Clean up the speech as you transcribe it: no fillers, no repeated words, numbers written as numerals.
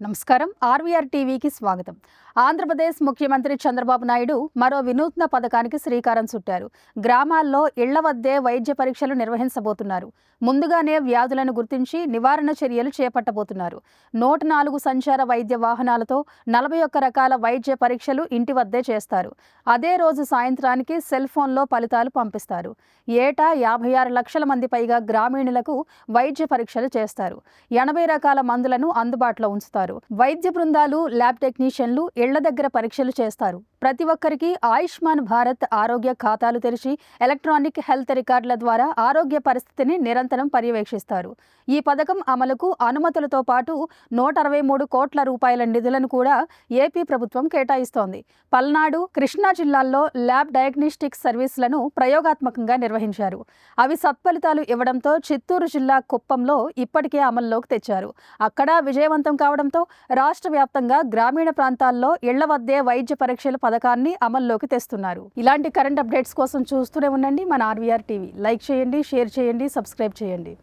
నమస్కారం. ఆర్వీఆర్ టీవీకి స్వాగతం. ఆంధ్రప్రదేశ్ ముఖ్యమంత్రి చంద్రబాబు నాయుడు మరో వినూత్న పథకానికి శ్రీకారం చుట్టారు. గ్రామాల్లో ఇళ్ల వద్దే వైద్య పరీక్షలు నిర్వహించబోతున్నారు. ముందుగానే వ్యాధులను గుర్తించి నివారణ చర్యలు చేపట్టబోతున్నారు. 104 సంచార వైద్య వాహనాలతో 41 రకాల వైద్య పరీక్షలు ఇంటి వద్దే చేస్తారు. అదే రోజు సాయంత్రానికి సెల్ ఫోన్లో ఫలితాలు పంపిస్తారు. ఏటా 56 లక్షల మంది పైగా గ్రామీణులకు వైద్య పరీక్షలు చేస్తారు. 80 రకాల మందులను అందుబాటులో ఉంచుతారు. వైద్య బృందాలు, ల్యాబ్ టెక్నీషియన్లు ఇళ్ల దగ్గర పరీక్షలు చేస్తారు. ప్రతి ఒక్కరికి ఆయుష్మాన్ భారత్ ఆరోగ్య ఖాతాలు తెరిచి ఎలక్ట్రానిక్ హెల్త్ రికార్డుల ద్వారా ఆరోగ్య పరిస్థితిని నిరంతరం పర్యవేక్షిస్తారు. ఈ పథకం అమలుకు అనుమతులతో పాటు 163 కోట్ల రూపాయల నిధులను కూడా ఏపీ ప్రభుత్వం కేటాయిస్తోంది. పల్నాడు, కృష్ణా జిల్లాల్లో ల్యాబ్ డయాగ్నోస్టిక్ సర్వీసులను ప్రయోగాత్మకంగా నిర్వహించారు. అవి సత్ఫలితాలు ఇవ్వడంతో చిత్తూరు జిల్లా కుప్పంలో ఇప్పటికే అమల్లోకి తెచ్చారు. అక్కడ విజయవంతం కావడంతో రాష్ట్ర వ్యాప్తంగా గ్రామీణ ప్రాంతాల్లో ఇళ్ల వద్దే వైద్య పరీక్షల పథకాన్ని అమల్లోకి తెస్తున్నారు. ఇలాంటి కరెంట్ అప్డేట్స్ కోసం చూస్తూనే ఉండండి మన ఆర్వీఆర్ టీవీ. లైక్ చేయండి, షేర్ చేయండి, సబ్స్క్రైబ్ చేయండి.